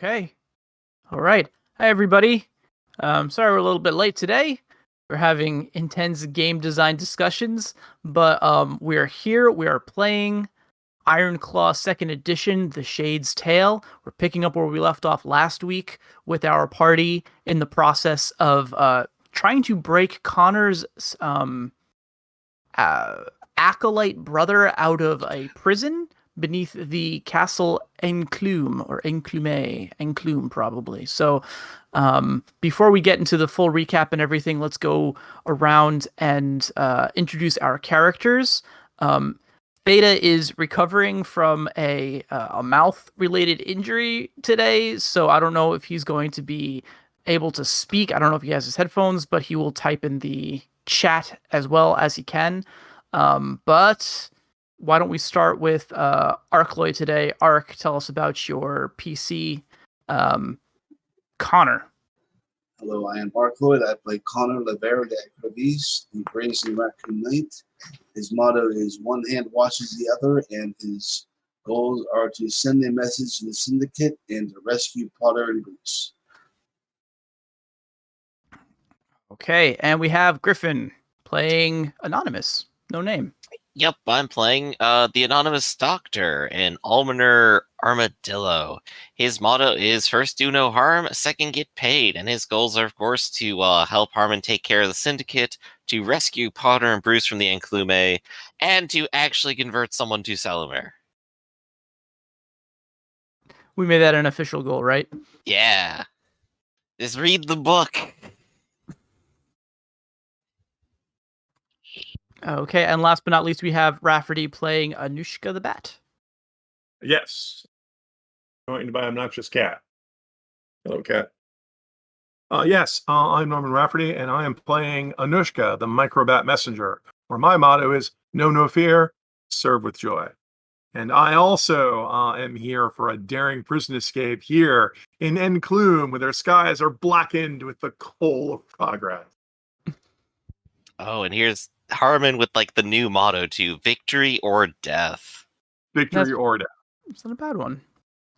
Okay. All right. Hi, everybody. Sorry we're a little bit late today. We're having intense game design discussions, but we are here. We are playing Ironclaw 2nd Edition, The Shade's Tale. We're picking up where we left off last week with our party in the process of trying to break Connor's acolyte brother out of a prison beneath the castle Enclume, or Enclume probably. So before we get into the full recap and everything, let's go around and introduce our characters. Beta is recovering from a mouth-related injury today, so I don't know if he's going to be able to speak. I don't know if he has his headphones, but he will type in the chat as well as he can. But why don't we start with Arcloy today? Arc, tell us about your PC. Connor. Hello, I am Arcloyd. I play Connor Lavera de Acrovis, the Brazen Raccoon Knight. His motto is one hand washes the other, and his goals are to send a message to the Syndicate and to rescue Potter and Bruce. Okay, and we have Griffin playing Anonymous. No name. Yep, I'm playing the Anonymous Doctor, an Almoner Armadillo. His motto is first do no harm, second get paid, and his goals are, of course, to help Harmon take care of the Syndicate, to rescue Potter and Bruce from the Enclume, and to actually convert someone to Salomare. We made that an official goal, right? Yeah. Just read the book. Okay, and last but not least, we have Rafferty playing Anushka the Bat. Yes. Joined by Obnoxious Cat. Hello, Cat. Yes, I'm Norman Rafferty, and I am playing Anushka, the Microbat Messenger, where my motto is know no fear, serve with joy. And I also am here for a daring prison escape here in Enclume, where their skies are blackened with the coal of progress. Oh, and here's Harmon with like the new motto too: victory or death. Victory or death. It's not a bad one.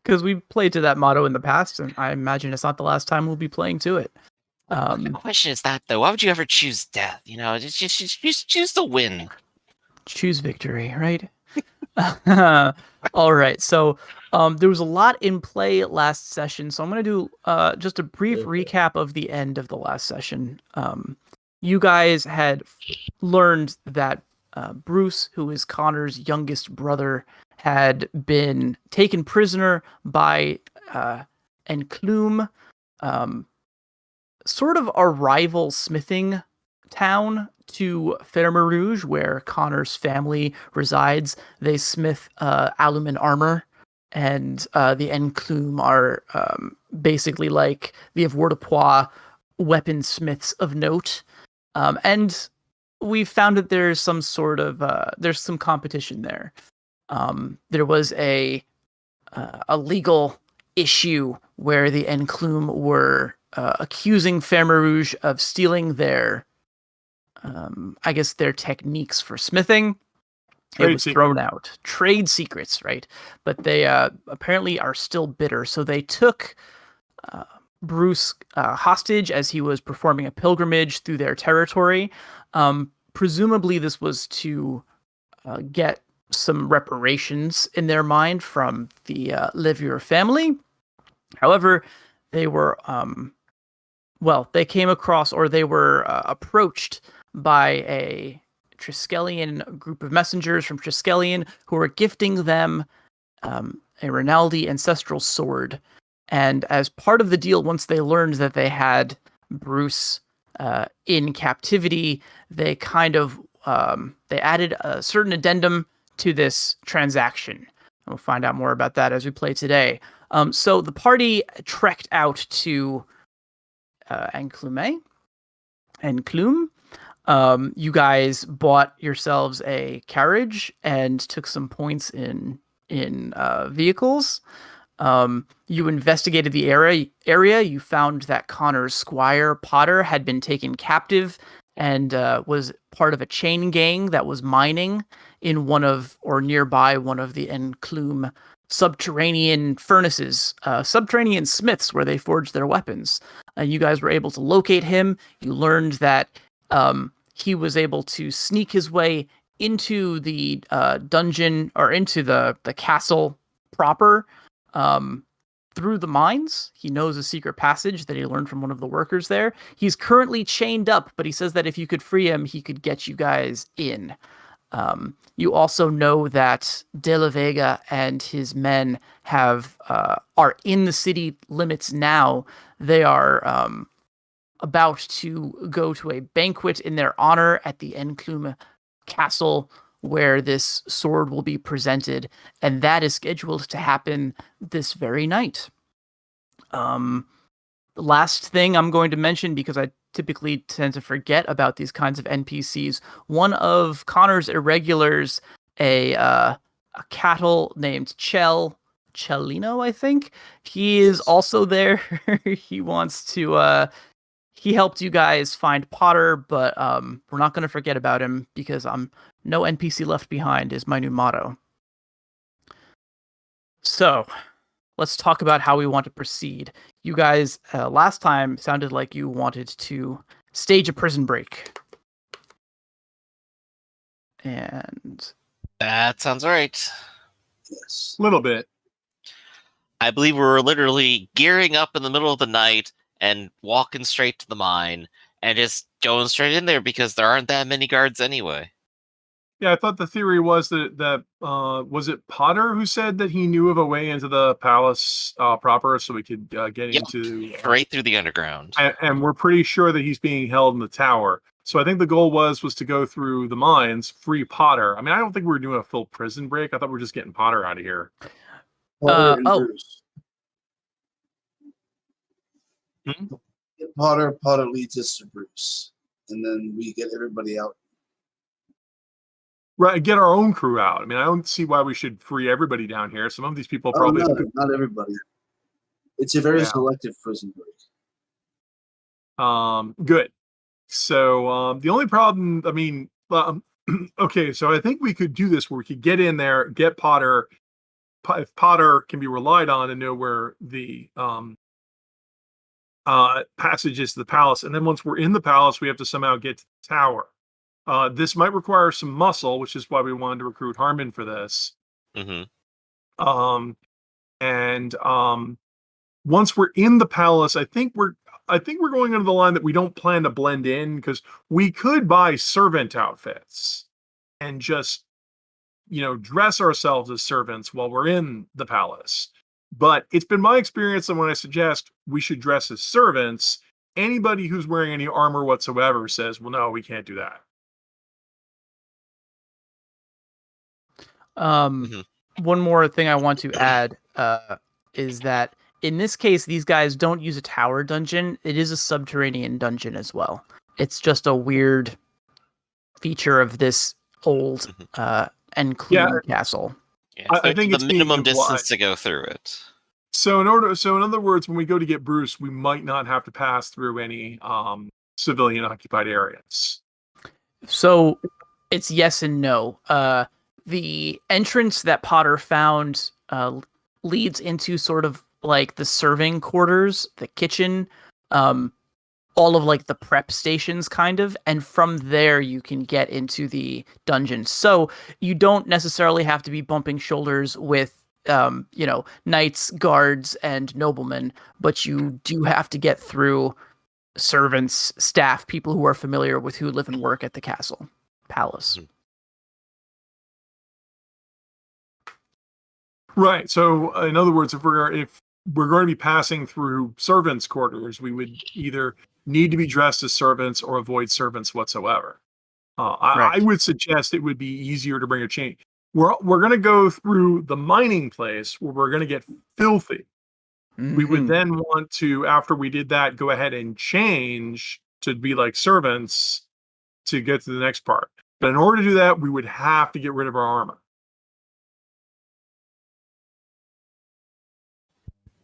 Because we've played to that motto in the past, and I imagine it's not the last time we'll be playing to it. The question is that, though, why would you ever choose death? You know, just choose to win. Choose victory, right? All right, so there was a lot in play last session, so I'm going to do just a brief recap of the end of the last session. You guys had learned that Bruce, who is Connor's youngest brother, had been taken prisoner by Enclume, sort of a rival smithing town to Ferme Rouge, where Connor's family resides. They smith alumin armor, and the Enclume are basically like the avoirdupois weaponsmiths of note. And we found that there's some sort of there's some competition there. There was a legal issue where the Enclume were accusing Ferme Rouge of stealing their, I guess, their techniques for smithing. It was thrown out. Trade secrets, right? But they apparently are still bitter, so they took Bruce hostage as he was performing a pilgrimage through their territory. Presumably this was to get some reparations in their mind from the Levier family. However, they were, they came across, or they were approached by a Triskellion group of messengers from Triskellion who were gifting them a Rinaldi ancestral sword. And as part of the deal, once they learned that they had Bruce in captivity, they kind of they added a certain addendum to this transaction. We'll find out more about that as we play today. So the party trekked out to Enclume. You guys bought yourselves a carriage and took some points in vehicles. You investigated the area. You found that Connor's squire, Potter, had been taken captive and was part of a chain gang that was mining in nearby one of the Enclume subterranean furnaces, subterranean smiths where they forged their weapons. And you guys were able to locate him. You learned that he was able to sneak his way into the dungeon or into the castle proper through the mines. He knows a secret passage that he learned from one of the workers there. He's currently chained up, but he says that if you could free him, he could get you guys in. You also know that De La Vega and his men are in the city limits now. They are about to go to a banquet in their honor at the Enclume Castle, where this sword will be presented, and that is scheduled to happen this very night. The last thing I'm going to mention, because I typically tend to forget about these kinds of NPCs, one of Connor's irregulars, a cattle named Cellino, I think. He is also there. He wants to he helped you guys find Potter, but we're not going to forget about him because no NPC left behind is my new motto. So, let's talk about how we want to proceed. You guys, last time, sounded like you wanted to stage a prison break. And That sounds right. Yes. A little bit. I believe we were literally gearing up in the middle of the night and walking straight to the mine and just going straight in there because there aren't that many guards anyway. Yeah, I thought the theory was that was it Potter who said that he knew of a way into the palace proper, so we could get Yep, into straight through the underground. and we're pretty sure that he's being held in the tower. So I think the goal was to go through the mines, free Potter. I mean, I don't think we were doing a full prison break. I thought we were just getting Potter out of here. Potter and oh. Bruce. Hmm? Get Potter. Potter leads us to Bruce, and then we get everybody out. Right, get our own crew out. I mean, I don't see why we should free everybody down here. Some of these people probably. Not everybody. It's a very Yeah. selective prison break. Good. So the only problem, I mean, okay, so I think we could do this where we could get in there, get Potter. If Potter can be relied on to know where the passage is to the palace, and then once we're in the palace, we have to somehow get to the tower. This might require some muscle, which is why we wanted to recruit Harmon for this. Mm-hmm. And once we're in the palace, I think we're going under the line that we don't plan to blend in, because we could buy servant outfits and just dress ourselves as servants while we're in the palace. But it's been my experience that when I suggest we should dress as servants, anybody who's wearing any armor whatsoever says, well, no, we can't do that. One more thing I want to add is that in this case, these guys don't use a tower dungeon. It is a subterranean dungeon as well. It's just a weird feature of this old Enclume castle. Yeah, I think the it's being minimum implied. distance to go through it. So in other words, when we go to get Bruce, we might not have to pass through any civilian occupied areas. So it's yes and no. The entrance that Potter found leads into sort of like the serving quarters, the kitchen, all of like the prep stations kind of, and from there you can get into the dungeon. So you don't necessarily have to be bumping shoulders with knights, guards, and noblemen, but you do have to get through servants, staff, people who are familiar with who live and work at the palace. Right. So in other words, if we're going to be passing through servants' quarters, we would either need to be dressed as servants or avoid servants whatsoever. Right. I would suggest it would be easier to bring a chain. We're going to go through the mining place where we're going to get filthy. Mm-hmm. We would then want to, after we did that, go ahead and change to be like servants to get to the next part. But in order to do that, we would have to get rid of our armor.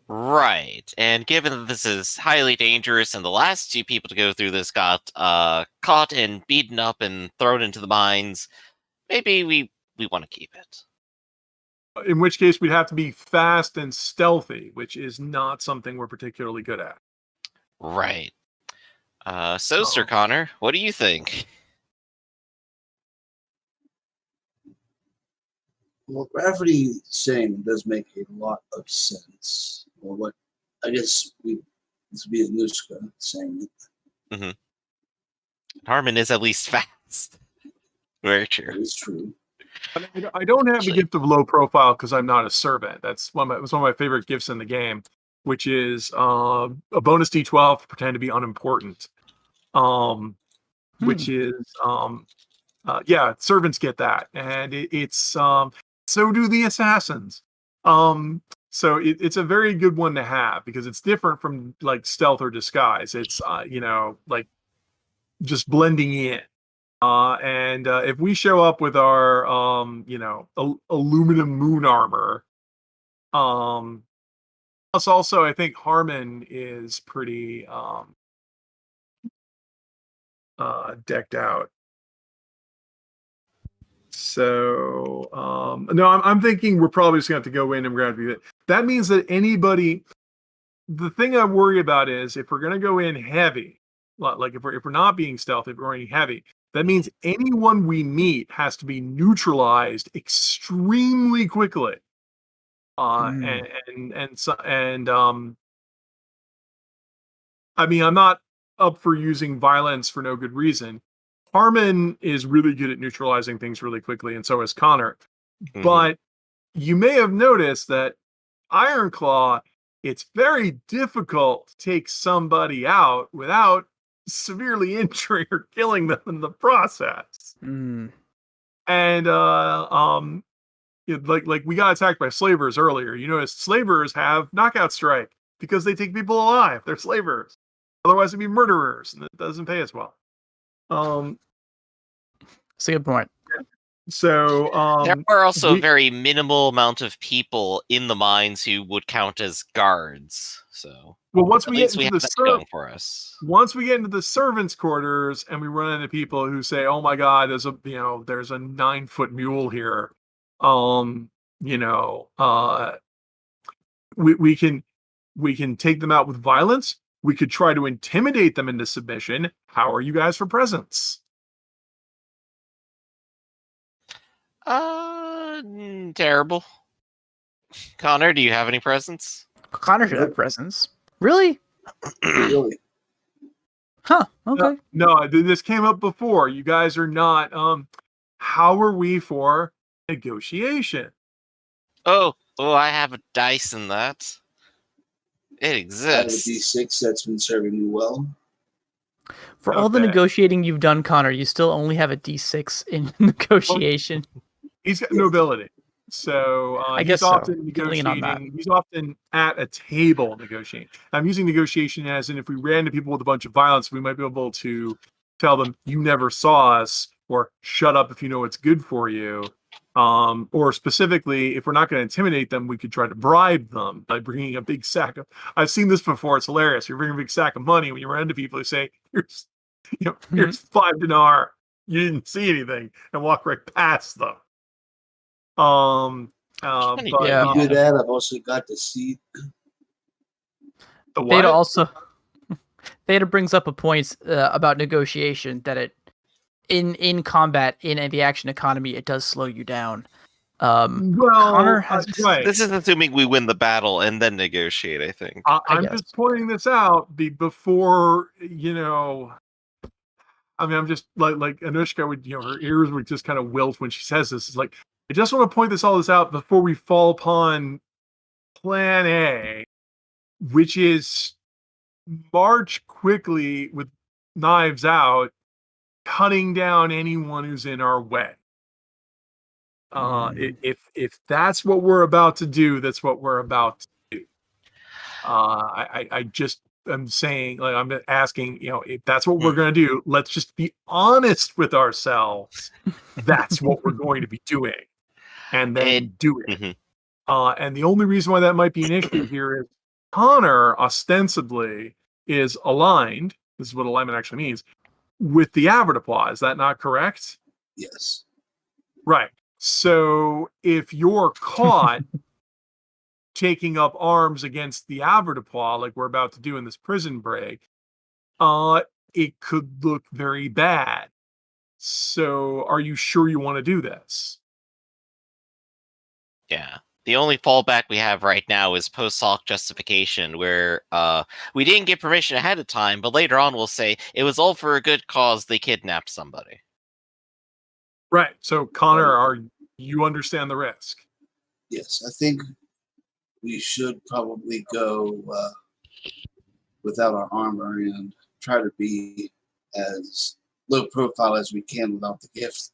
Right. And given that this is highly dangerous and the last 2 people to go through this got caught and beaten up and thrown into the mines, maybe we want to keep it. In which case, we'd have to be fast and stealthy, which is not something we're particularly good at. Right. So, Sir Connor, what do you think? Well, gravity saying does make a lot of sense. Well, what I guess this would be Anushka saying it. Harmon is at least fast. Very true. That is true. I don't have the gift of low profile because I'm not a servant. That's one of my favorite gifts in the game, which is a bonus D12 to pretend to be unimportant. Which is servants get that, and it's so do the assassins. So it's a very good one to have because it's different from like stealth or disguise. It's like just blending in. And if we show up with our aluminum moon armor, plus also I think Harmon is pretty decked out. So no, I'm thinking we're probably just gonna have to go in and we're gonna have to be. That means that anybody. The thing I worry about is if we're gonna go in heavy, like if we're not being stealthy, if we're going heavy, that means anyone we meet has to be neutralized extremely quickly. I mean, I'm not up for using violence for no good reason. Harmon is really good at neutralizing things really quickly, and so is Connor. Mm-hmm. But you may have noticed that Ironclaw, it's very difficult to take somebody out without severely injuring or killing them in the process. And like we got attacked by slavers earlier. You notice slavers have knockout strike because they take people alive. They're slavers. Otherwise, it'd be murderers, and it doesn't pay as well. That's a good point. So there are also a very minimal amount of people in the mines who would count as guards. So once we get into the servants' quarters and we run into people who say, "Oh my God, there's a 9-foot mule here," we can take them out with violence. We could try to intimidate them into submission. How are you guys for presents? Terrible. Connor, do you have any presents? Connor should have presents. Really? Really? Huh. Okay. No, this came up before. You guys are not. How are we for negotiation? Oh, I have a dice in that. It exists. I have a D6 that's been serving you well. For all the negotiating you've done, Connor, you still only have a D6 in negotiation. He's got nobility. So I guess he's often negotiating. He's often at a table negotiating. I'm using negotiation as in if we ran into people with a bunch of violence, we might be able to tell them, "You never saw us," or "Shut up if you know what's good for you." Or specifically, if we're not going to intimidate them, we could try to bribe them by bringing a big sack of. I've seen this before. It's hilarious. You bring a big sack of money when you run into people who say, "Here's 5 dinar. You didn't see anything," and walk right past them. You do that. I've also got to see the what? Theta brings up a point about negotiation that it in combat in the action economy it does slow you down. Connor has right. This is assuming we win the battle and then negotiate. I think I'm just pointing this out before I mean, I'm just like Anushka would, her ears would just kind of wilt when she says this. It's like, I just want to point all this out before we fall upon plan A, which is march quickly with knives out, cutting down anyone who's in our way. If that's what we're about to do, that's what we're about to do. I'm saying, like, I'm asking, if that's what we're going to do, let's just be honest with ourselves. That's what we're going to be doing, and then do it. And the only reason why that might be an issue here is Connor ostensibly is aligned. This is what alignment actually means with the avoirdupois. Is that not correct? Yes. Right. So if you're caught taking up arms against the avoirdupois, like we're about to do in this prison break, it could look very bad. So are you sure you want to do this? Yeah. The only fallback we have right now is post hoc justification, where we didn't get permission ahead of time, but later on we'll say it was all for a good cause. They kidnapped somebody. Right. So Connor, you understand the risk? Yes, I think we should probably go without our armor and try to be as low profile as we can without the gift.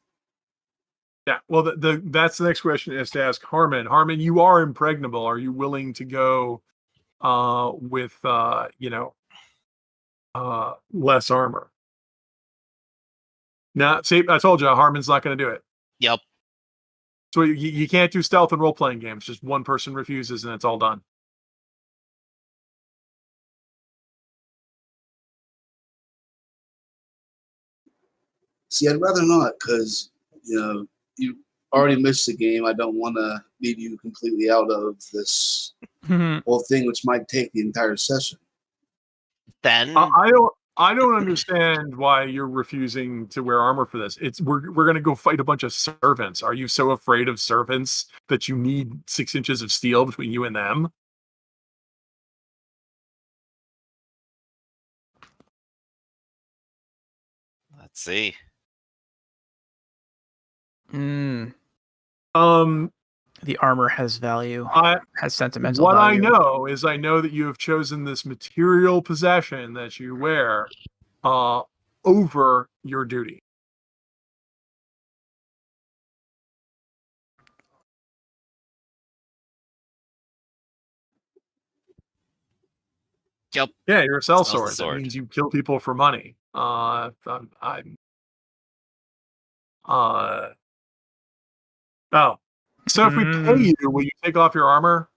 Yeah. Well, that's the next question is to ask Harmon. Harmon, you are impregnable. Are you willing to go with less armor? Now, see, I told you, Harmon's not going to do it. Yep. So you can't do stealth and role-playing games. Just one person refuses and it's all done. See, I'd rather not, because you already missed the game. I don't want to leave you completely out of this whole thing, which might take the entire session. Then I don't understand why you're refusing to wear armor for this. We're going to go fight a bunch of servants. Are you so afraid of servants that you need 6 inches of steel between you and them? let's see. The armor has value. Has sentimental What value. I know is I know that you have chosen this material possession that you wear over your duty. Yep. Yeah, you're a Sellsword. sellsword. That means you kill people for money. So if we pay you, will you take off your armor?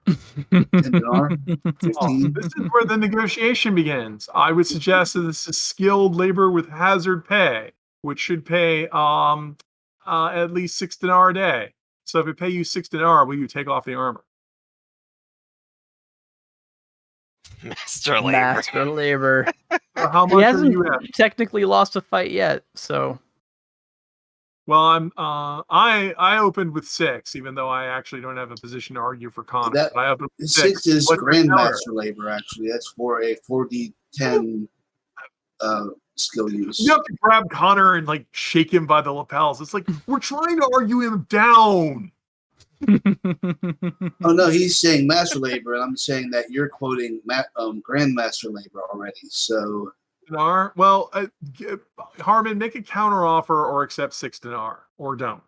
$10, 15. This is where the negotiation begins. I would suggest that this is skilled labor with hazard pay, which should pay at least 6 dinar a day. So if we pay you 6 dinar, will you take off the armor? Master labor. Master labor. How He much are hasn't you at? technically lost a fight yet, so Well, I opened with 6, even though I actually don't have a position to argue for Connor. That- But I opened with 6 is What's your counter? Grandmaster labor, actually. That's for a 4d10 skill use. You have to grab Connor and like shake him by the lapels. It's like we're trying to argue him down. Oh, no, he's saying master labor, and I'm saying that you're quoting Grandmaster labor already. So, Dinar. Well, Harmon, make a counter offer or accept 6 dinar, or don't.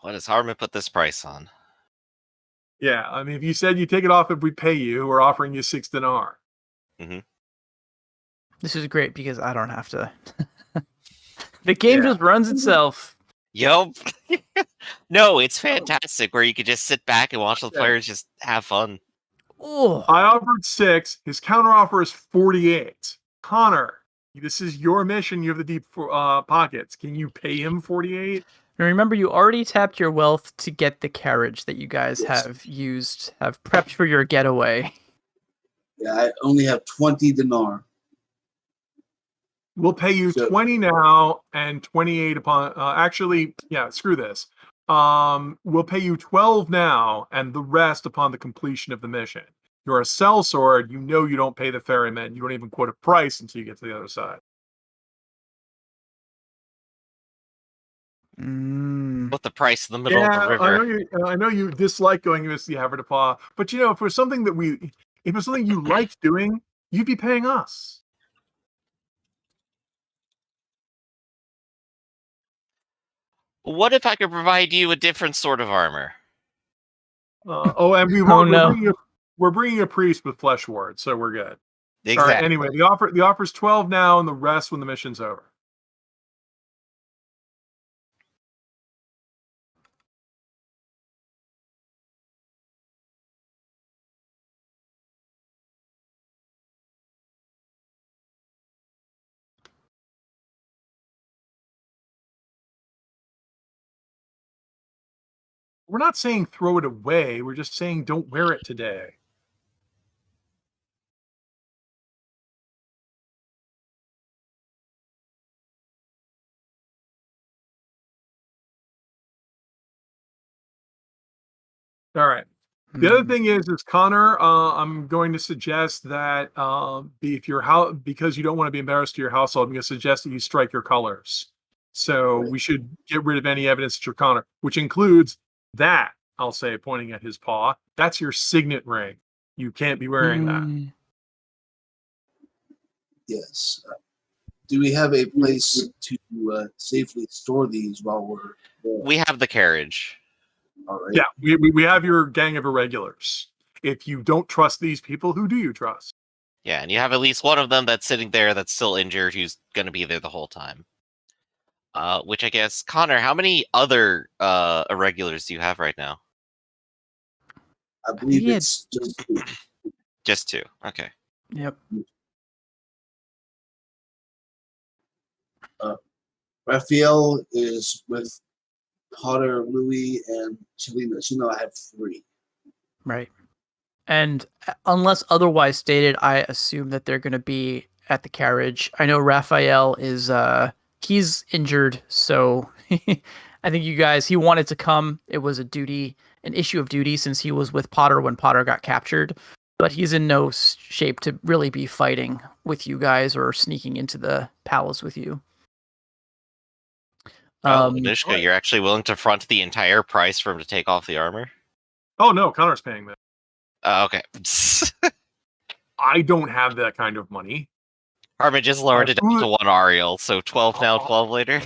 What does Harmon put this price on? Yeah, I mean, if you said you take it off if we pay you, we're offering you 6 dinar. this is great because I don't have to. The game Yeah. just runs itself. Yup. No, it's fantastic where you could just sit back and watch the players just have fun. Oh, I offered 6. His counter offer is 48. Connor, this is your mission. You have the deep pockets. Can you pay him 48? and remember, you already tapped your wealth to get the carriage that you guys Yes. have prepped for your getaway. yeah, I only have 20 dinar. We'll pay you So- 20 now and 28 upon. Actually, yeah, screw this. We'll pay you 12 now and the rest upon the completion of the mission. You're a sellsword. You know you don't pay the ferryman. You don't even quote a price until you get to the other side. Put the price in the middle of the river. I know you dislike going against the avoirdupois, but if it was something if it's something you liked doing, you'd be paying us. What if I could provide you a different sort of armor? And we're bringing a priest with flesh ward, so we're good. Exactly. All right, anyway, the offer's 12 now, and the rest when the mission's over. we're not saying throw it away. We're just saying don't wear it today. All right. The other thing is Connor. I'm going to suggest that if your house, because you don't want to be embarrassed to your household, I'm going to suggest that you strike your colors. So we should get rid of any evidence that you're Connor, which includes that. I'll say, pointing at his paw. That's your signet ring. You can't be wearing that. Yes. Do we have a place to safely store these while we're there? We have the carriage. All right. Yeah, we have your gang of irregulars. If you don't trust these people, who do you trust? Yeah, and you have at least one of them that's sitting there that's still injured, who's going to be there the whole time. Which I guess, Connor, how many other irregulars do you have right now? I believe it's just two. Just two. Okay. Yep. Raphael is with Potter, Louis, and Chelina. So I have three. Right. And unless otherwise stated, I assume that they're going to be at the carriage. I know Raphael is he's injured, so I think you guys, he wanted to come. It was an issue of duty since he was with Potter when Potter got captured, but he's in no shape to really be fighting with you guys or sneaking into the palace with you. Anushka, you're actually willing to front the entire price for him to take off the armor? Oh no, Connor's paying that. Okay. I don't have that kind of money. Harmon just lowered it down to 1 Ariel, so 12 now, 12 later.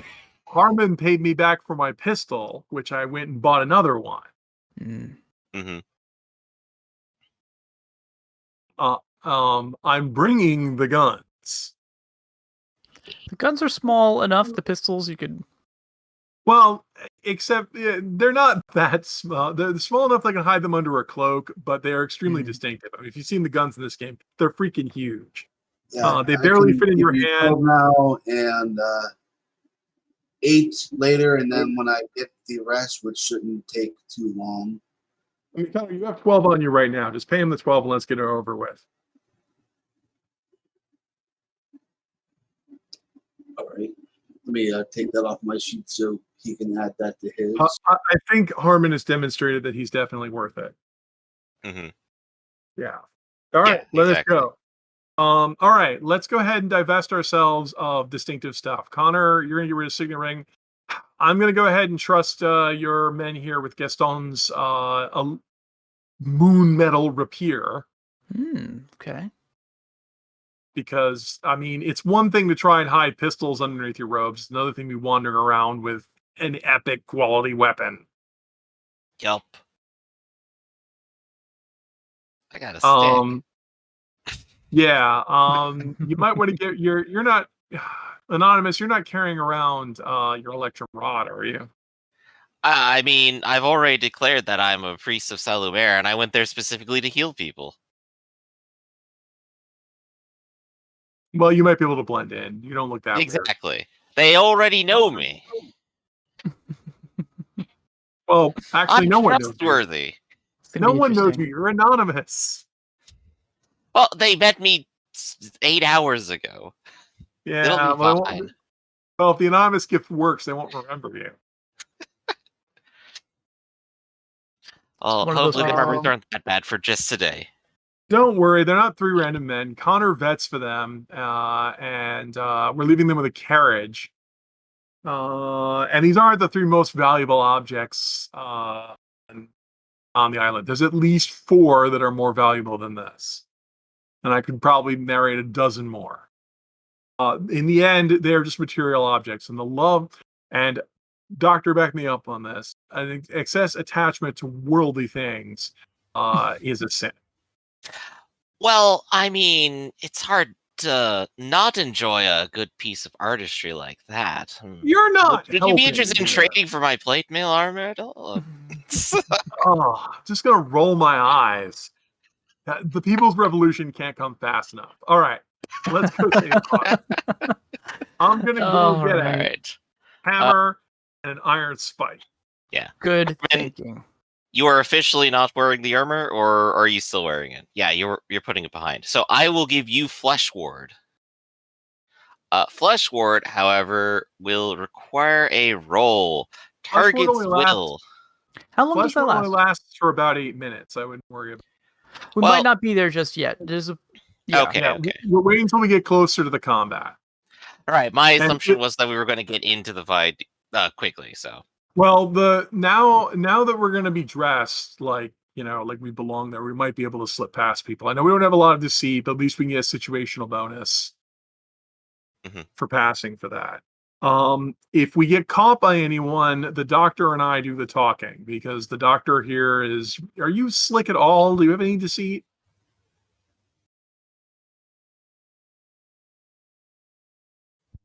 Harmon paid me back for my pistol, which I went and bought another one. Mm-hmm. I'm bringing the guns. The guns are small enough. The pistols you could. Well, except they're not that small. They're small enough they can hide them under a cloak, but they are extremely distinctive. I mean, if you've seen the guns in this game, they're freaking huge. Yeah, they barely fit in your hand. 12 now and 8 later, and then when I get the rest, which shouldn't take too long. I mean, Connor, you have 12 on you right now. Just pay him the 12 and let's get it over with. All right. Let me take that off my sheet so he can add that to his. I think Harmon has demonstrated that he's definitely worth it. Mm-hmm. Yeah. All right, let us go. All right, let's go ahead and divest ourselves of distinctive stuff. Connor, you're going to get rid of Signet Ring. I'm going to go ahead and trust your men here with Gaston's moon metal rapier. Okay. Because, I mean, it's one thing to try and hide pistols underneath your robes. It's another thing to be wandering around with an epic quality weapon. Yup. I got a stick. Yeah, you might want to get you're not anonymous. You're not carrying around your electrum rod, are you? I mean, I've already declared that I'm a priest of Salumer, and I went there specifically to heal people. Well, you might be able to blend in. You don't look that exactly. weird. They already know me. Well, actually, I'm no one knows trustworthy. No one knows you. You're anonymous. Well, they met me 8 hours ago. Yeah, well, if the anonymous gift works, they won't remember you. Oh, hopefully the memories aren't that bad for just today. Don't worry, they're not 3 random men. Connor vets for them, and we're leaving them with a carriage. And these aren't the 3 most valuable objects on the island. There's at least 4 that are more valuable than this. And I could probably narrate a dozen more. In the end, they're just material objects. And the love, and Doctor, back me up on this, an excess attachment to worldly things is a sin. Well, I mean, it's hard to not enjoy a good piece of artistry like that. You're not. Would you be interested in trading for my plate mail armor at all? Just gonna roll my eyes. The People's Revolution can't come fast enough. All right, let's go. I'm gonna go get a hammer and an iron spike. Yeah. Good thinking. You are officially not wearing the armor, or are you still wearing it? Yeah, you're putting it behind. So I will give you Flesh Ward. Flesh Ward, however, will require a roll. Flesh Ward Target's only lasts- will. How long does Flesh that Ward only last? lasts for about 8 minutes. I wouldn't worry about. We Well- might not be there just yet. There's a yeah. Okay, Yeah, okay. we're waiting until we get closer to the combat. All right, my And assumption it- was that we were going to get into the fight quickly, so. Well, now that we're going to be dressed like like we belong there, we might be able to slip past people. I know we don't have a lot of deceit, but at least we can get a situational bonus for passing for that. If we get caught by anyone, the doctor and I do the talking, because the doctor here is. Are you slick at all? Do you have any deceit?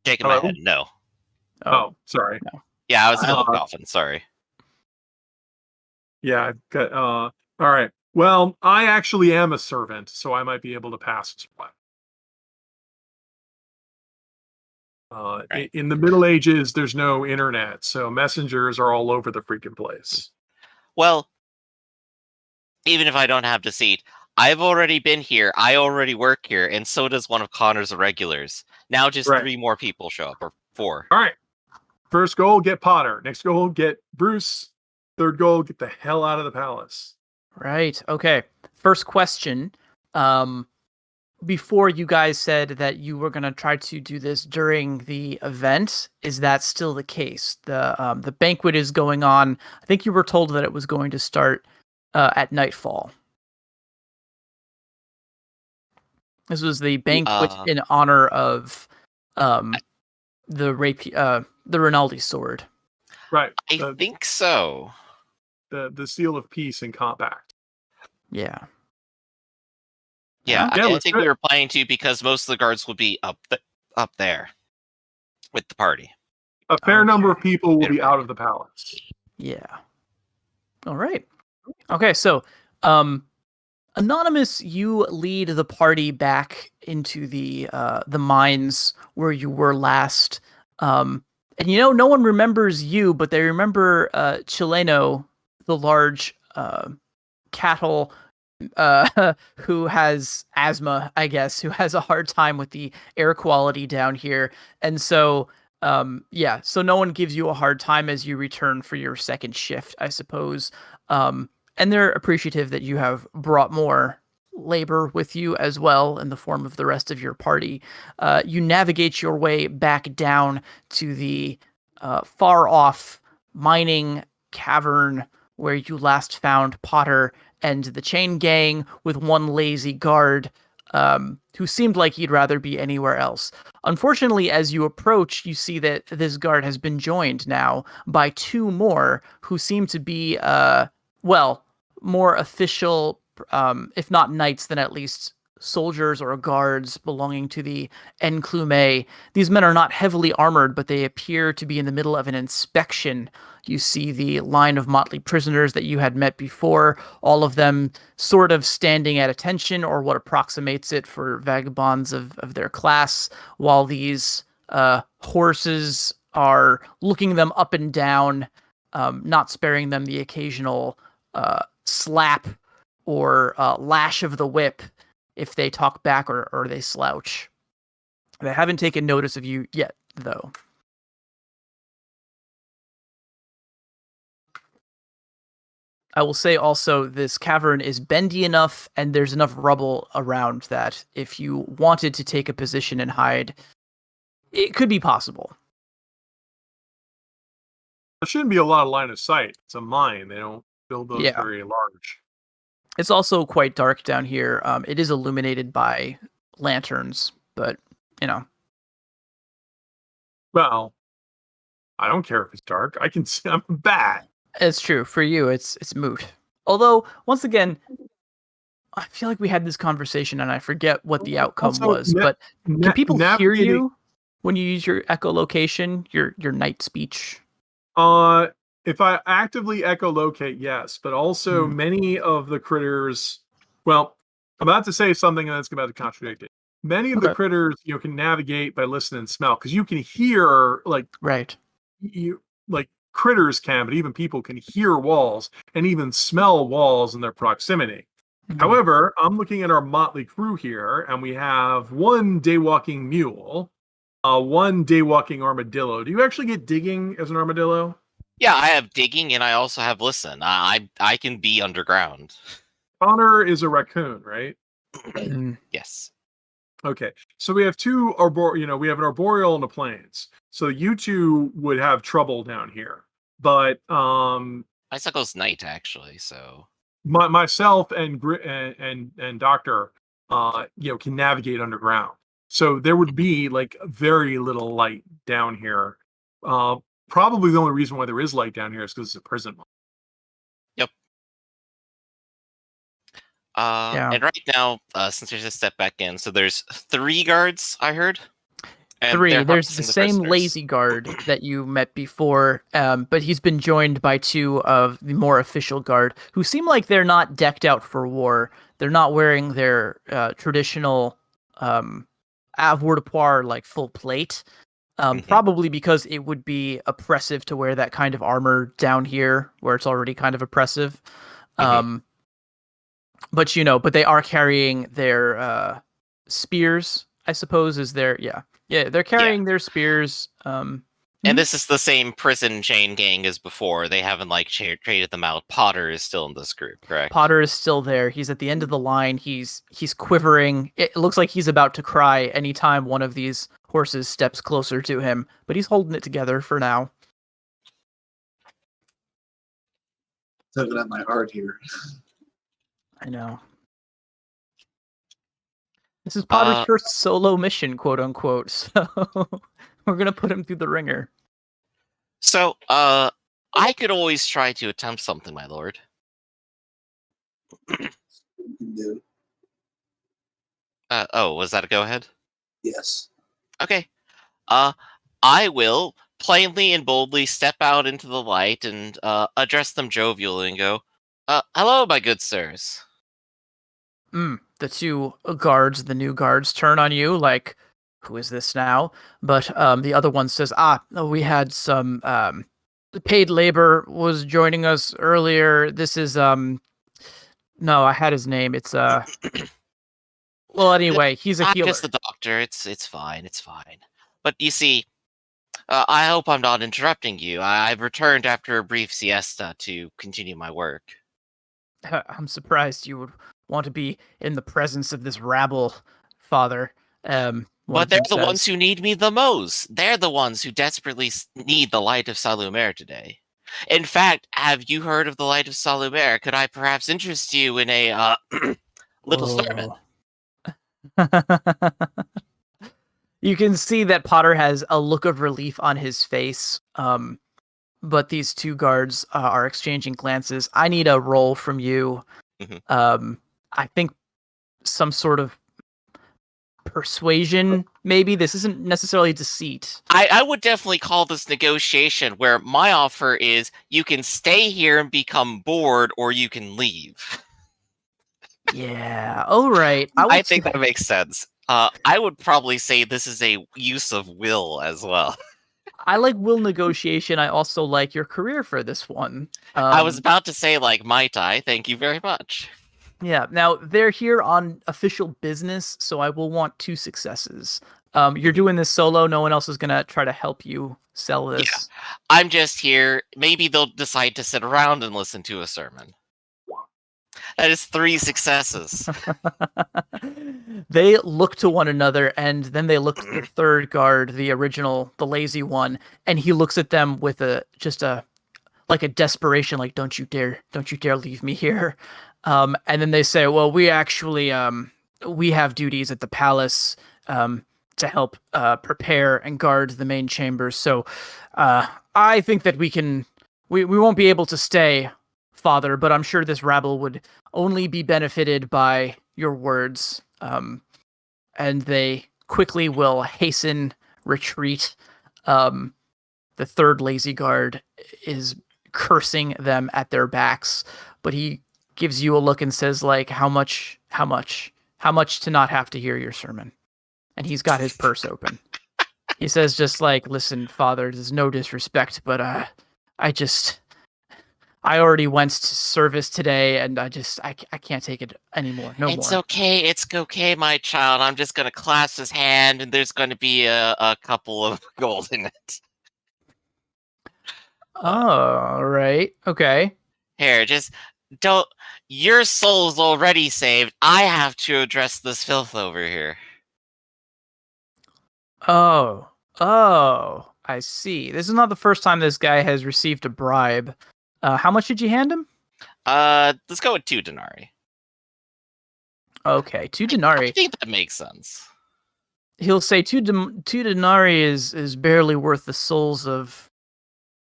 Shaking my Hello? head, no. Oh, sorry. Yeah, I was in the middle of Uh, coughing, sorry. Yeah, I've got. All right. Well, I actually am a servant, so I might be able to pass as well. Right. In the Middle Ages, there's no internet, so messengers are all over the freaking place. Well, even if I don't have deceit, I've already been here, I already work here, and so does one of Connor's regulars. Now just Right. 3 more people show up, or 4. All right. First goal, get Potter. Next goal, get Bruce. Third goal, get the hell out of the palace. Right. Okay. First question. Before you guys said that you were going to try to do this during the event, is that still the case? The banquet is going on. I think you were told that it was going to start at nightfall. This was the banquet in honor of the Rinaldi sword. Right. I think so. The seal of peace and compact. Yeah. Yeah, Yeah, I let's think do we it. were planning to, because most of the guards will be up there with the party. A fair number of Okay. people will be Beautiful. out of the palace. Yeah. All right. Okay, so Anonymous, you lead the party back into the mines where you were last. And no one remembers you, but they remember Chileno, the large cattle who has asthma, I guess, who has a hard time with the air quality down here. And so so no one gives you a hard time as you return for your second shift, I suppose. And they're appreciative that you have brought more labor with you as well in the form of the rest of your party. You navigate your way back down to the far off mining cavern where you last found Potter and the chain gang, with one lazy guard who seemed like he'd rather be anywhere else. Unfortunately, as you approach, you see that this guard has been joined now by 2 more who seem to be, more official, if not knights, then at least soldiers or guards belonging to the Enclume. These men are not heavily armored, but they appear to be in the middle of an inspection. You see the line of motley prisoners that you had met before, all of them sort of standing at attention, or what approximates it, for vagabonds of their class, while these horses are looking them up and down, not sparing them the occasional slap or lash of the whip if they talk back or they slouch. They haven't taken notice of you yet, though. I will say also, this cavern is bendy enough and there's enough rubble around that if you wanted to take a position and hide, it could be possible. There shouldn't be a lot of line of sight. It's a mine. They don't build those Yeah. very large. It's also quite dark down here. It is illuminated by lanterns, but, Well, I don't care if it's dark. I can see. I'm bad. it's true. For you, it's moot. Although, once again, I feel like we had this conversation and I forget what the outcome Also, was, but can people hear navigating- you when you use your echolocation, your night speech? If I actively echolocate, yes, but also many of the critters. Well, I'm about to say something that's about to contradict it. Many of the Okay. critters can navigate by listen and smell, because you can hear Right. you critters can, but even people can hear walls and even smell walls in their proximity. However, I'm looking at our motley crew here, and we have one day-walking mule, one day-walking armadillo. Do you actually get digging as an armadillo? Yeah, I have digging, and I also have listen. I can be underground. Connor is a raccoon, right? Yes. Okay, so we have we have an arboreal and a plains. So you two would have trouble down here, but Icicle's night actually, so myself and Doctor, can navigate underground. So there would be like very little light down here. Probably the only reason why there is light down here is because it's a prison. Yep. Yeah. And right now, since there's a step back in, so there's 3 guards, I heard. And 3. they're There's the harvesting same prisoners. lazy guard that you met before, but he's been joined by 2 of the more official guard who seem like they're not decked out for war. They're not wearing their traditional avoirdupois, like full plate. Probably because it would be oppressive to wear that kind of armor down here, where it's already kind of oppressive. But they are carrying their spears, I suppose, is their they're carrying their spears. And this is the same prison chain gang as before. They haven't traded them out. Potter is still in this group, correct? Potter is still there. He's at the end of the line. He's quivering. It looks like he's about to cry anytime one of these horses steps closer to him, but he's holding it together for now. Tugging at my heart here. I know. This is Potter's first solo mission, quote unquote. So we're gonna put him through the ringer. So, I could always try to attempt something, my lord. You can do. Was that a go-ahead? Yes. Okay. I will plainly and boldly step out into the light and address them jovially and go, hello, my good sirs. The 2 guards, the new guards, turn on you like, who is this now? But the other one says, we had some paid labor was joining us earlier. This is no, I had his name. It's well, anyway, he's a healer. I'm just the doctor. It's fine. It's fine. But you see, I hope I'm not interrupting you. I've returned after a brief siesta to continue my work. I'm surprised you would want to be in the presence of this rabble, Father. But they're the ones who need me the most. They're the ones who desperately need the light of Salumer today. In fact, have you heard of the light of Salumer? Could I perhaps interest you in a little sermon? You can see that Potter has a look of relief on his face, but these 2 guards are exchanging glances. I need a roll from you. I think some sort of persuasion, maybe. This isn't necessarily deceit. I would definitely call this negotiation, where my offer is you can stay here and become bored, or you can leave. Yeah, all right. I think that makes sense. I would probably say this is a use of will as well. I like will negotiation. I also like your career for this one. I was about to say, might I? Thank you very much. Yeah, now they're here on official business, so I will want 2 successes. You're doing this solo. No one else is going to try to help you sell this. Yeah. I'm just here. Maybe they'll decide to sit around and listen to a sermon. That is 3 successes. They look to one another, and then they look to the 3rd guard, the original, the lazy one, and he looks at them with a desperation, like, don't you dare leave me here. And then they say, well, we actually we have duties at the palace to help prepare and guard the main chambers. So I think that we won't be able to stay, Father, but I'm sure this rabble would only be benefited by your words. And they quickly will hasten retreat. The 3rd lazy guard is cursing them at their backs, but he gives you a look and says, like, how much to not have to hear your sermon? And he's got his purse open. He says, just like, listen, Father, there's no disrespect, but I already went to service today, and I can't take it anymore. No It's more. okay. It's okay, my child. I'm just gonna clasp his hand, and there's gonna be a couple of gold in it. All right. Okay. Here, just don't. Your soul's already saved. I have to address this filth over here. Oh. I see. This is not the first time this guy has received a bribe. How much did you hand him? Let's go with 2 denarii. Okay, 2 I denarii. think that makes sense. He'll say 2 denarii is barely worth the souls of,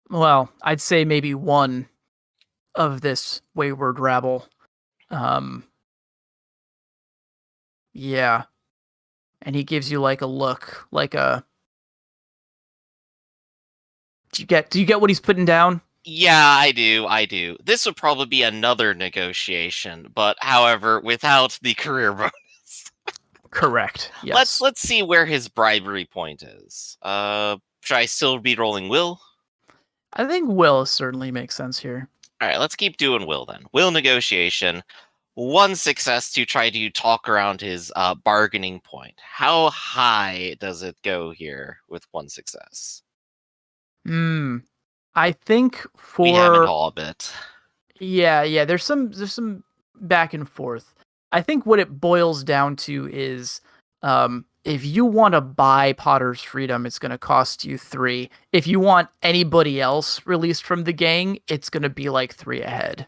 well, I'd say maybe one of this wayward rabble. Yeah. And he gives you like a look, like a. Do you get what he's putting down? Yeah, I do. This would probably be another negotiation, but however, without the career bonus. Correct. Yes. Let's see where his bribery point is. Should I still be rolling will? I think will certainly makes sense here. All right, let's keep doing will then. Will negotiation. 1 success to try to talk around his bargaining point. How high does it go here with 1 success? I think We haven't for all a bit. yeah, there's some back and forth. I think what it boils down to is if you want to buy Potter's freedom, it's going to cost you 3. If you want anybody else released from the gang, it's going to be like 3 ahead.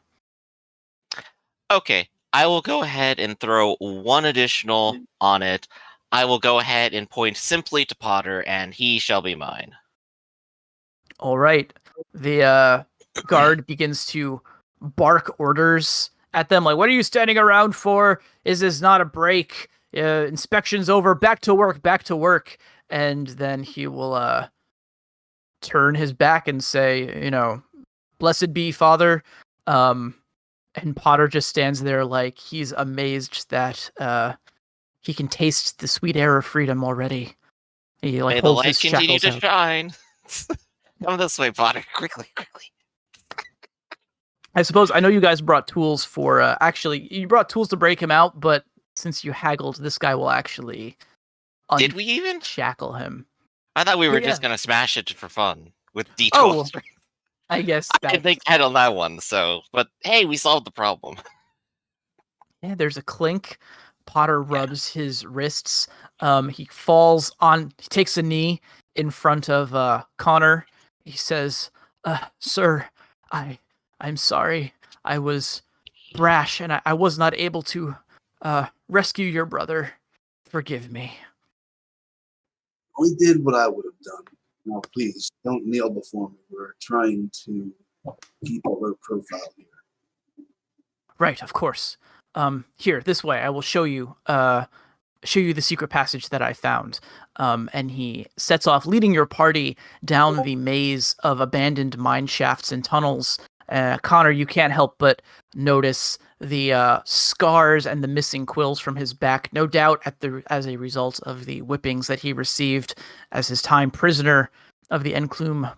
Okay, I will go ahead and throw 1 additional on it. I will go ahead and point simply to Potter, and he shall be mine. All right. The guard begins to bark orders at them, like, what are you standing around for? Is this not a break? Inspection's over. Back to work, back to work. And then he will turn his back and say, blessed be Father. And Potter just stands there like he's amazed that he can taste the sweet air of freedom already. He May the holds light his continue shackles to out. shine. Come this way, Potter. Quickly. I suppose I know you guys brought tools for actually you brought tools to break him out, but since you haggled, this guy will actually Did we even? shackle him. I thought we were Yeah. just gonna smash it for fun with D12. Oh, I guess I didn't think ahead on that one, so but hey, we solved the problem. yeah, there's a clink. Potter rubs his wrists. He falls on. He takes a knee in front of Connor. He says, "Sir, I'm sorry. I was brash, and I was not able to rescue your brother. Forgive me." I did what I would have done. Now, please don't kneel before me. We're trying to keep a low profile here. Right, of course. Here, this way. I will show you the secret passage that I found. And he sets off, leading your party down the maze of abandoned mine shafts and tunnels. Connor, you can't help but notice the scars and the missing quills from his back, no doubt as a result of the whippings that he received as his time prisoner of the Enclume.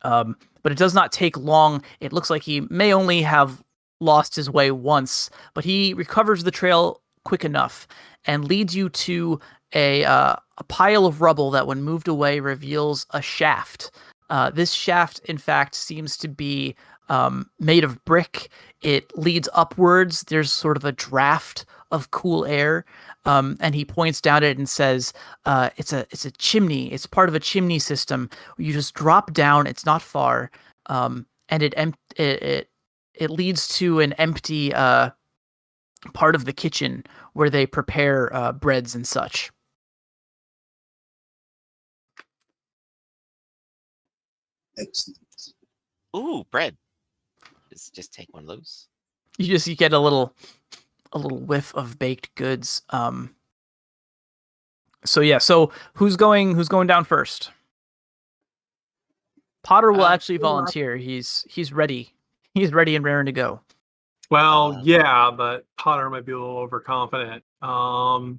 But it does not take long. It looks like he may only have lost his way once, but he recovers the trail quick enough and leads you to a pile of rubble that, when moved away, reveals a shaft. This shaft, in fact, seems to be made of brick. It leads upwards. There's sort of a draft of cool air, and he points down at it and says, "It's a chimney. It's part of a chimney system. You just drop down. It's not far, and it leads to an empty part of the kitchen where they prepare breads and such." Excellent. Ooh, bread. Just take one of those. You get a little whiff of baked goods. So who's going down first? Potter will actually volunteer. He's ready. He's ready and raring to go. Well, yeah, but Potter might be a little overconfident. Well,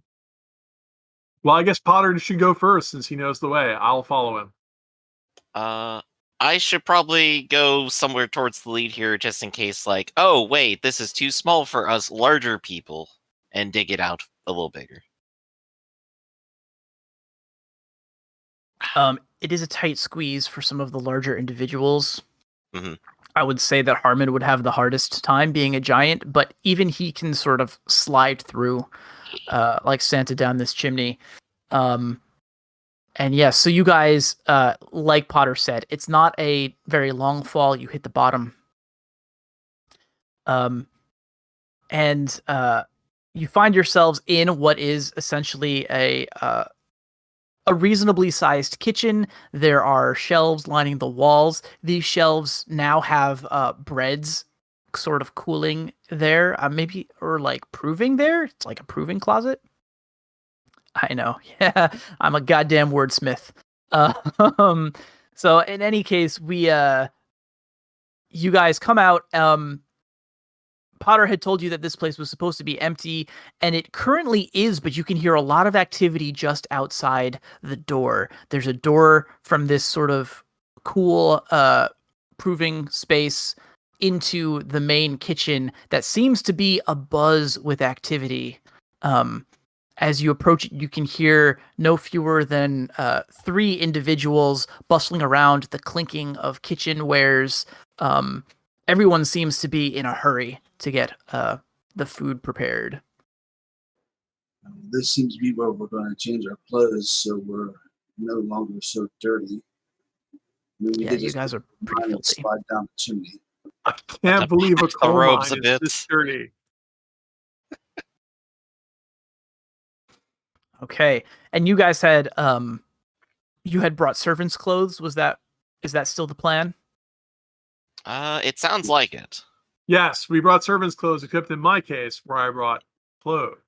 I guess Potter should go first since he knows the way. I'll follow him. I should probably go somewhere towards the lead here, just in case. Like, oh wait, this is too small for us larger people, and dig it out a little bigger. It is a tight squeeze for some of the larger individuals. Mhm. I would say that Harmon would have the hardest time being a giant, but even he can sort of slide through, like Santa down this chimney. And yes, so you guys, like Potter said, it's not a very long fall. You hit the bottom. And you find yourselves in what is essentially a reasonably sized kitchen. There are shelves lining the walls. These shelves now have breads sort of cooling there, maybe, or like proving there. It's like a proving closet. I know. Yeah, I'm a goddamn wordsmith. So in any case, you guys come out. Potter had told you that this place was supposed to be empty, and it currently is, but you can hear a lot of activity just outside the door. There's a door from this sort of cool proving space into the main kitchen that seems to be abuzz with activity. As you approach it, you can hear no fewer than 3 individuals bustling around, the clinking of kitchenwares. Everyone seems to be in a hurry to get the food prepared. This seems to be where we're going to change our clothes so we're no longer so dirty. Yeah, you guys are pretty filthy. Slide down the chimney. I can't believe a The coal robes mine a is bit. this dirty. Okay, and you guys had you had brought servants' clothes. Is that still the plan? It sounds like it. Yes, we brought servants' clothes, except in my case, where I brought clothes.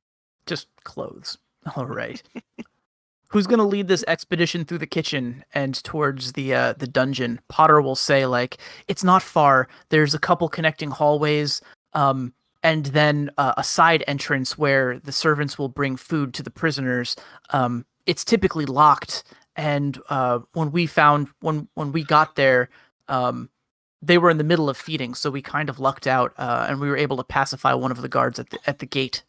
Just clothes. All right. Who's going to lead this expedition through the kitchen and towards the dungeon? Potter will say, like, it's not far. There's a couple connecting hallways, and then a side entrance where the servants will bring food to the prisoners. It's typically locked, and when we got there, they were in the middle of feeding, so we kind of lucked out, and we were able to pacify one of the guards at the gate.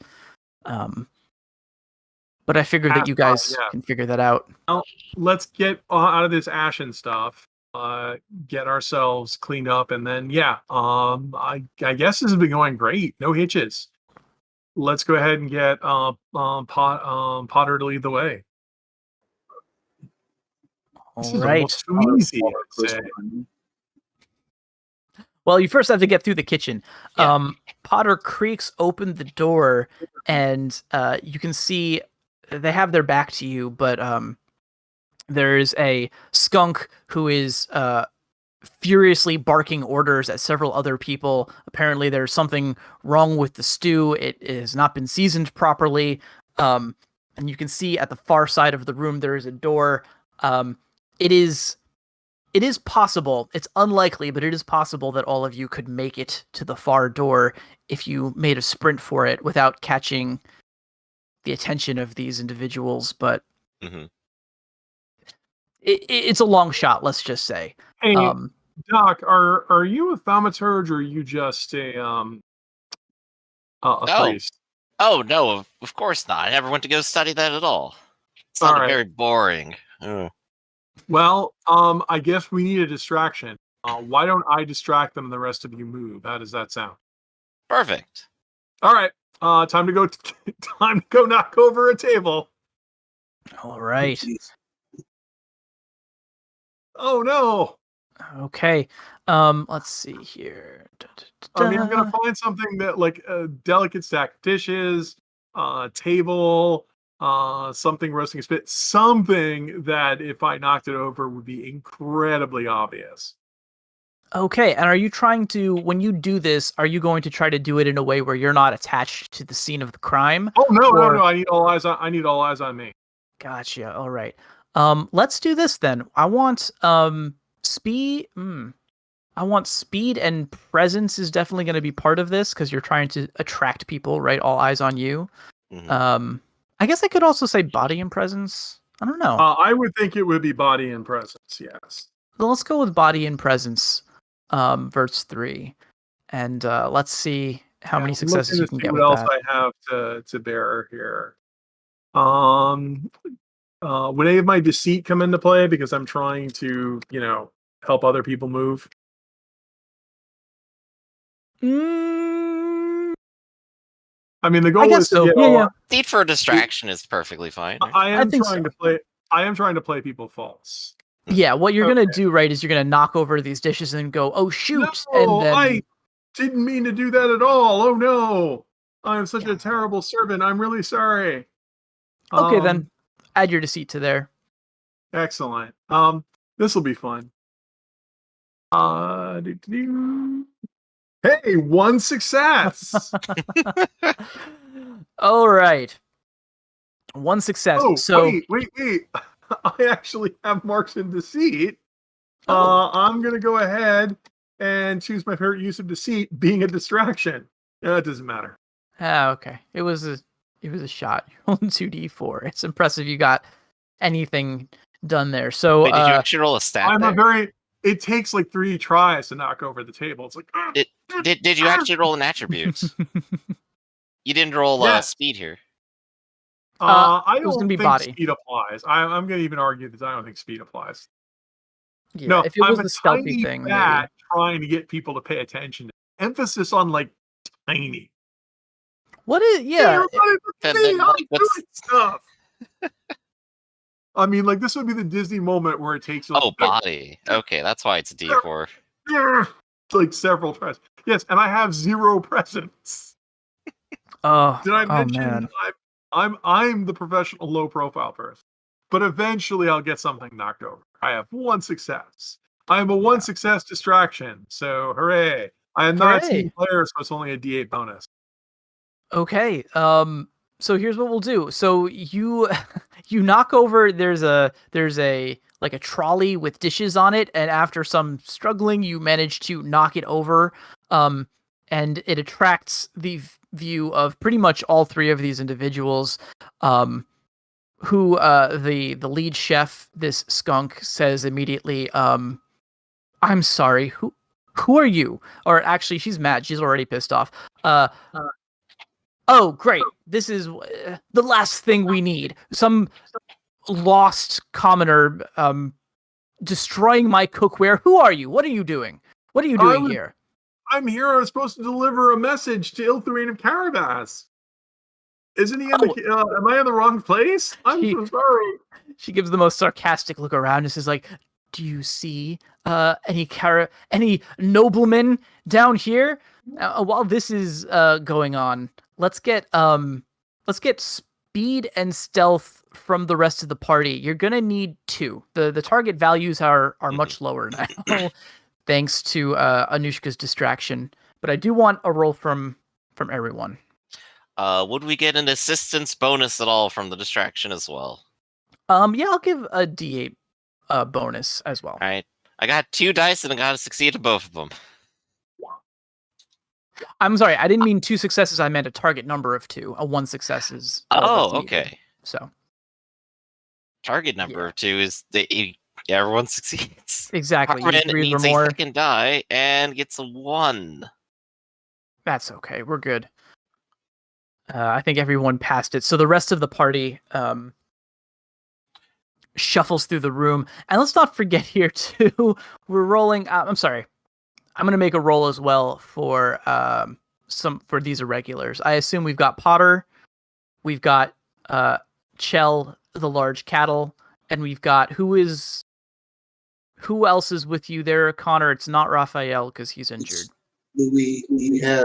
But I figured that you guys can figure that out. Well, let's get out of this ashen stuff, get ourselves cleaned up, and then I guess this has been going great. No hitches. Let's go ahead and get Potter to lead the way. This is almost too easy. I'd say. Well, you first have to get through the kitchen. Yeah. Potter creaks open the door, and you can see they have their back to you, but there's a skunk who is furiously barking orders at several other people. Apparently, there's something wrong with the stew. It has not been seasoned properly. And you can see at the far side of the room there is a door. It is possible. It's unlikely, but it is possible that all of you could make it to the far door if you made a sprint for it without catching the attention of these individuals. But it's a long shot, let's just say. Hey, Doc, are you a thaumaturge or are you just a priest? Oh no, of course not. I never went to go study that at all. It sounded very boring. Ugh. Well, I guess we need a distraction. Why don't I distract them and the rest of you move? How does that sound? Perfect. All right. Time to go knock over a table. All right. Oh no. Okay. Let's see here. I mean, I'm gonna find something that like a delicate stack of dishes, table, something roasting a spit, something that if I knocked it over would be incredibly obvious. Okay, and are you trying to, when you do this, are you going to try to do it in a way where you're not attached to the scene of the crime? Oh no! I need all eyes on me. Gotcha. All right. Let's do this then. I want speed. I want speed and presence is definitely going to be part of this because you're trying to attract people, right? All eyes on you. I guess I could also say body and presence. I don't know. I would think it would be body and presence. Yes. let's go with body and presence, verse 3, and let's see how many I'm successes looking you to can see get what with else that. I have to bear here. Would any of my deceit come into play because I'm trying to, help other people move? Mm, I mean, the I goal guess is to so. get Yeah, yeah. Need for a distraction is perfectly fine. Right? I I am think so. trying to play. I am trying to play people false. Yeah, what you're gonna Okay. do, right, is you're gonna knock over these dishes and go, "Oh shoot!" and No, then I didn't mean to do that at all. Oh no, I am such Yeah. a terrible servant. I'm really sorry. Okay, then add your deceit to there. Excellent. This will be fun. Hey, one success. All right, one success. Oh, So, wait. I actually have marks in deceit. oh, I'm gonna go ahead and choose my favorite use of deceit, being a distraction. It doesn't matter. okay, it was a shot. 2d4. It's impressive you got anything done there. So, Wait, did you actually roll a stat there? It takes like 3 tries to knock over the table. It's like, Did you actually roll an attribute? You didn't roll yes. speed here. I it was gonna don't be think body. speed applies. I'm going to even argue that I don't think speed applies. Yeah, No, if it was I'm a the stealthy tiny thing, maybe. bat trying to get people to pay attention. Emphasis on like tiny. What is? Hey, Yeah, everybody, Then, look at me, then I'm like, what's doing stuff. I mean, like this would be the Disney moment where it takes like, body? Okay, that's why it's a D4. like several tries. Yes, and I have 0 presence. Did I oh mention man. I'm the professional low profile person? But eventually I'll get something knocked over. I have 1 success. I am a 1 success distraction. So hooray. I am not a team Hooray. player, so it's only a D8 bonus. Okay. So here's what we'll do. So you you knock over, there's a like a trolley with dishes on it, and after some struggling you manage to knock it over. And it attracts the view of pretty much all 3 of these individuals. Who the lead chef, this skunk, says immediately, I'm sorry, who are you? Or actually she's mad, she's already pissed off. Oh, great. This is the last thing we need. Some lost commoner destroying my cookware. Who are you? What are you doing? What are you doing here? I'm here. I was supposed to deliver a message to Ilthurian of Carabas. Isn't he in am I in the wrong place? I'm so sorry. She gives the most sarcastic look around and says, like, do you see any noblemen down here? While this is going on, let's get speed and stealth from the rest of the party. You're gonna need 2. The target values are much lower now, thanks to Anushka's distraction. But I do want a roll from everyone. Would we get an assistance bonus at all from the distraction as well? Yeah, I'll give a D8 bonus as well. All right. I got 2 dice and I got to succeed at both of them. I'm sorry, I didn't mean 2 successes. I meant a target number of 2. A 1 success is all that's needed. Okay. So target number of 2 is everyone succeeds. Exactly. Harman You needs more. a second die and gets a 1. That's okay. We're good. I think everyone passed it. So the rest of the party shuffles through the room. And let's not forget here, too, we're rolling. I'm sorry. I'm going to make a roll as well for for these irregulars. I assume we've got Potter, we've got Chell, the large cattle, and we've got who else is with you there, Connor? It's not Raphael because he's injured. We have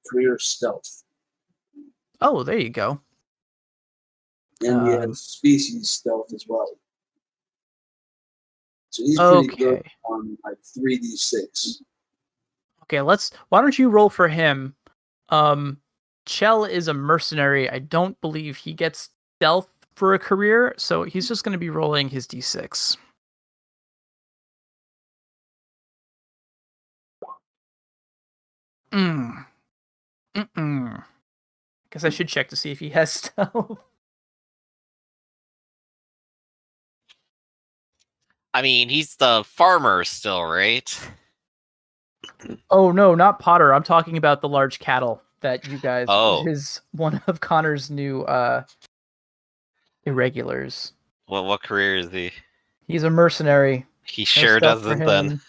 career stealth. Oh, there you go. And we have species stealth as well. So he's pretty good on like 3d6. Okay, why don't you roll for him? Chell is a mercenary. I don't believe he gets stealth for a career, so he's just going to be rolling his d6. Guess I should check to see if he has stealth. I mean, he's the farmer still, right? Oh no, not Potter. I'm talking about the large cattle that you guys Oh. is one of Connor's new irregulars. Well, what career is he? He's a mercenary. He No sure stuff for doesn't then. him.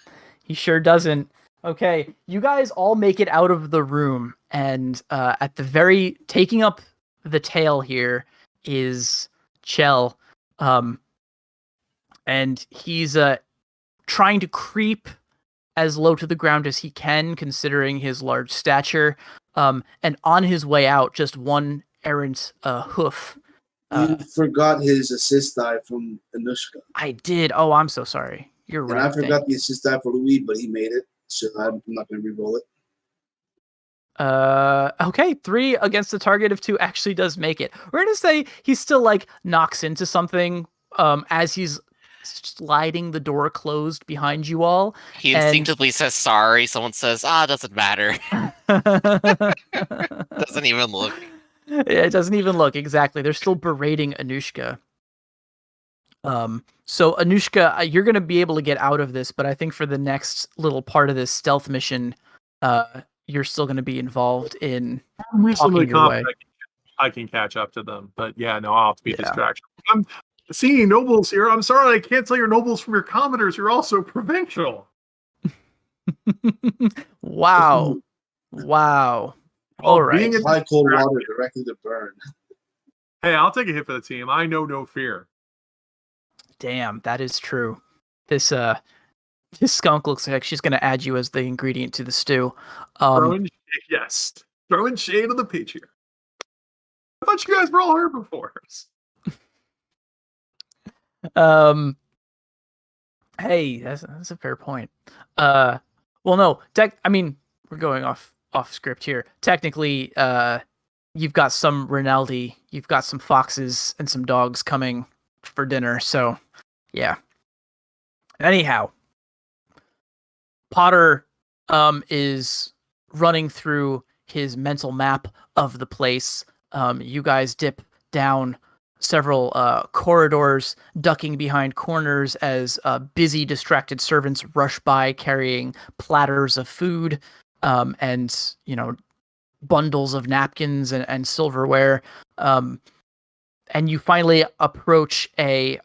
He sure doesn't. Okay, you guys all make it out of the room, and at the very taking up the tail here is Chell, and he's trying to creep as low to the ground as he can, considering his large stature. And on his way out, just one errant hoof. You forgot his assist die from Anushka. I did. Oh, I'm so sorry. You're And right. I forgot the assist die for Louis, but he made it. So I'm not going to re-roll it. Okay, 3 against the target of 2 actually does make it. We're gonna say he still like knocks into something as he's sliding the door closed behind you all. He instinctively says sorry. Someone says, doesn't matter. Doesn't even look. Yeah, it doesn't even look, exactly. They're still berating Anushka. So Anushka, you're gonna be able to get out of this, but I think for the next little part of this stealth mission, you're still gonna be involved in I'm reasonably talking your way. confident I can catch up to them, but yeah, no, I'll have to be a Yeah. distraction. I'm seeing nobles here. I'm sorry I can't tell your nobles from your commodores. You're also provincial. Wow. Wow. Well, All right. being a Apply cold water directly to burn. Hey, I'll take a hit for the team. I know no fear. Damn, that is true. This skunk looks like she's gonna add you as the ingredient to the stew. Yes. Throwing shade on the pitch here. I thought you guys were all herbivores. Hey, that's a fair point. Well, no, I mean, we're going off script here. Technically, you've got some Rinaldi, you've got some foxes and some dogs coming for dinner, so yeah. Anyhow, Potter is running through his mental map of the place. You guys dip down several corridors, ducking behind corners as busy, distracted servants rush by carrying platters of food and, bundles of napkins and silverware. And you finally approach a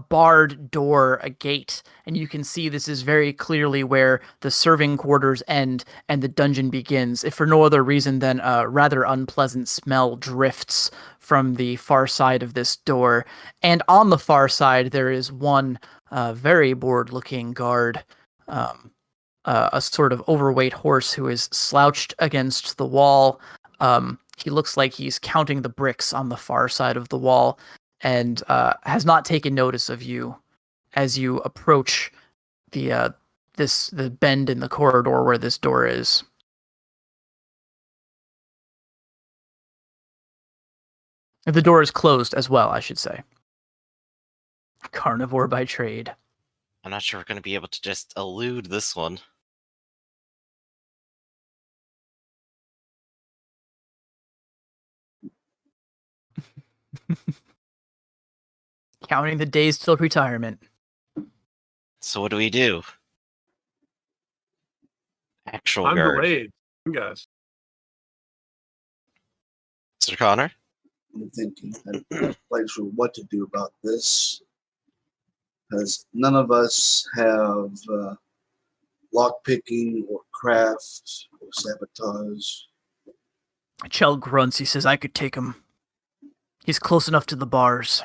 barred door, a gate, and you can see this is very clearly where the serving quarters end and the dungeon begins. If for no other reason than a rather unpleasant smell drifts from the far side of this door. And on the far side, there is one very bored-looking guard, a sort of overweight horse who is slouched against the wall. He looks like he's counting the bricks on the far side of the wall and has not taken notice of you as you approach the bend in the corridor where this door is. The door is closed as well, I should say. Carnivore by trade. I'm not sure we're going to be able to just elude this one. Counting the days till retirement. So what do we do? Actual I'm guard. delayed. You guys. Mr. Connor? I'm thinking. I'm not quite sure what to do about this. Because none of us have lockpicking or craft or sabotage. Chell grunts. He says, I could take him. He's close enough to the bars.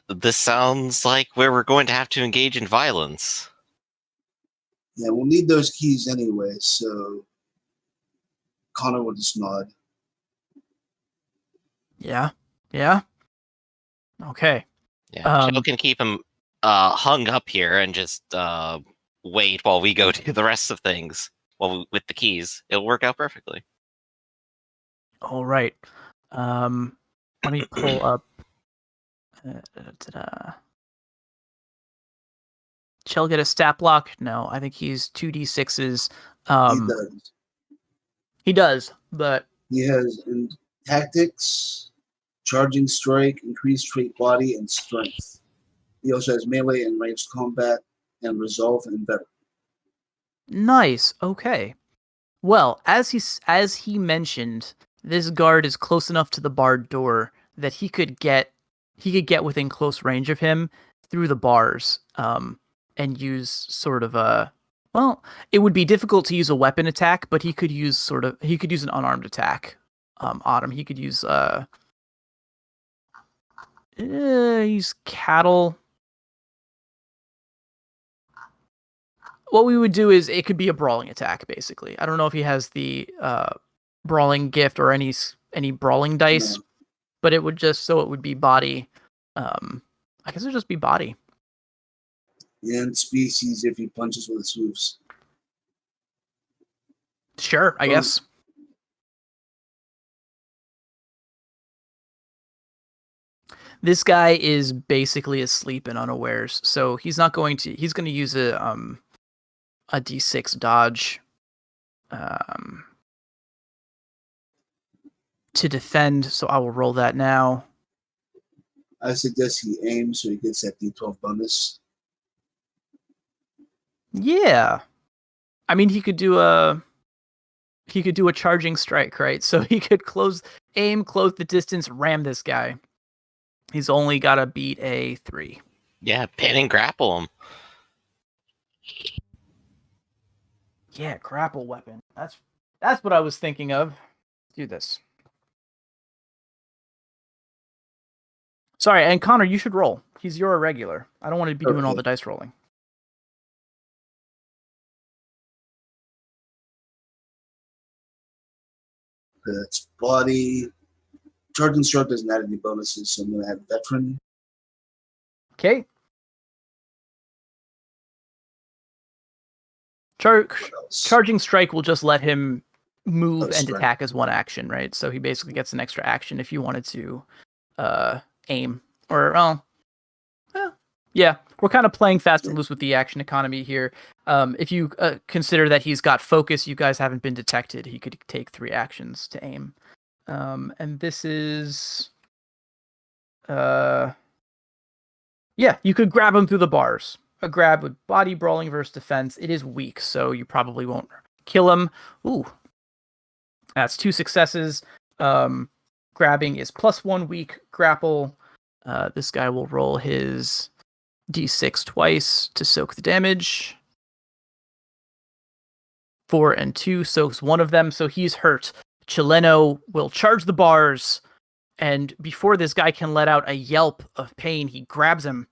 This sounds like where we're going to have to engage in violence. Yeah, we'll need those keys anyway, so Connor will just nod. Yeah? Yeah? Okay. Yeah, Joe can keep him hung up here and just wait while we go do the rest of things. With the keys, it'll work out perfectly. All right. Let me pull up. Chell get a stat block? No, I think he's 2d6s. He does. He does, but He has tactics, charging strike, increased trait body, and strength. He also has melee and ranged combat, and resolve and veteran. Nice. Okay. Well, as he mentioned, this guard is close enough to the barred door that he could get within close range of him through the bars, and use sort of a it would be difficult to use a weapon attack, but he could use an unarmed attack. Autumn, he could use cattle. What we would do is it could be a brawling attack, basically. I don't know if he has the brawling gift or any brawling dice, No. but it would be body. I guess it would just be body. And species if he punches with his hooves. Sure, I guess. This guy is basically asleep and unawares, so he's going to use a D6 dodge to defend, so I will roll that now. I suggest he aims so he gets that D12 bonus. Yeah. I mean, he could do a charging strike, right? So he could close the distance, ram this guy. He's only got to beat a 3. Yeah, pin and grapple him. Yeah, grapple weapon. That's what I was thinking of. Let's do this. Sorry, and Connor, you should roll. He's your irregular. I don't want to be doing all the dice rolling. That's body. Charging strike doesn't add any bonuses, so I'm going to have veteran. Okay. Charging strike will just let him move and attack as one action, right? So he basically gets an extra action if you wanted to aim. Or, yeah, we're kind of playing fast and loose with the action economy here. If you consider that he's got focus, you guys haven't been detected, he could take 3 actions to aim. And this is... yeah, you could grab him through the bars. A grab with body brawling versus defense. It is weak, so you probably won't kill him. Ooh. That's 2 successes. Grabbing is +1 weak. Grapple. This guy will roll his D6 twice to soak the damage. 4 and 2 soaks one of them, so he's hurt. Chileno will charge the bars, and before this guy can let out a yelp of pain, he grabs him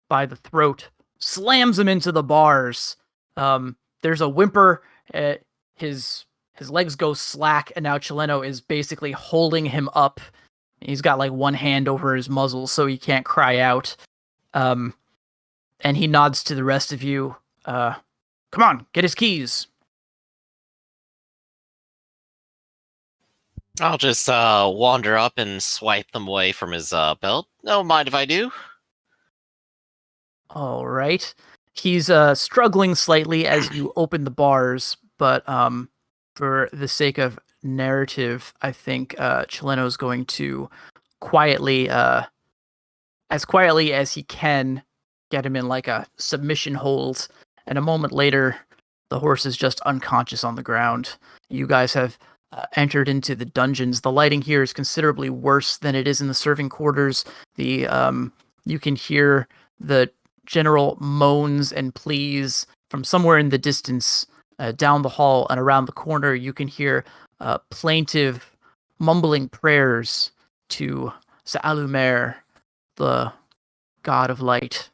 by the throat, slams him into the bars. There's a whimper. His legs go slack, and now Chileno is basically holding him up. He's got like one hand over his muzzle, so he can't cry out. And he nods to the rest of you. Come on, get his keys. I'll just wander up and swipe them away from his belt. No mind if I do. All right. He's struggling slightly as you open the bars, but for the sake of narrative, I think Chileno's going to quietly as he can, get him in like a submission hold, and a moment later, the horse is just unconscious on the ground. You guys have entered into the dungeons. The lighting here is considerably worse than it is in the serving quarters. You can hear the general moans and pleas from somewhere in the distance, down the hall and around the corner. You can hear plaintive, mumbling prayers to Sa'alumer, the god of light.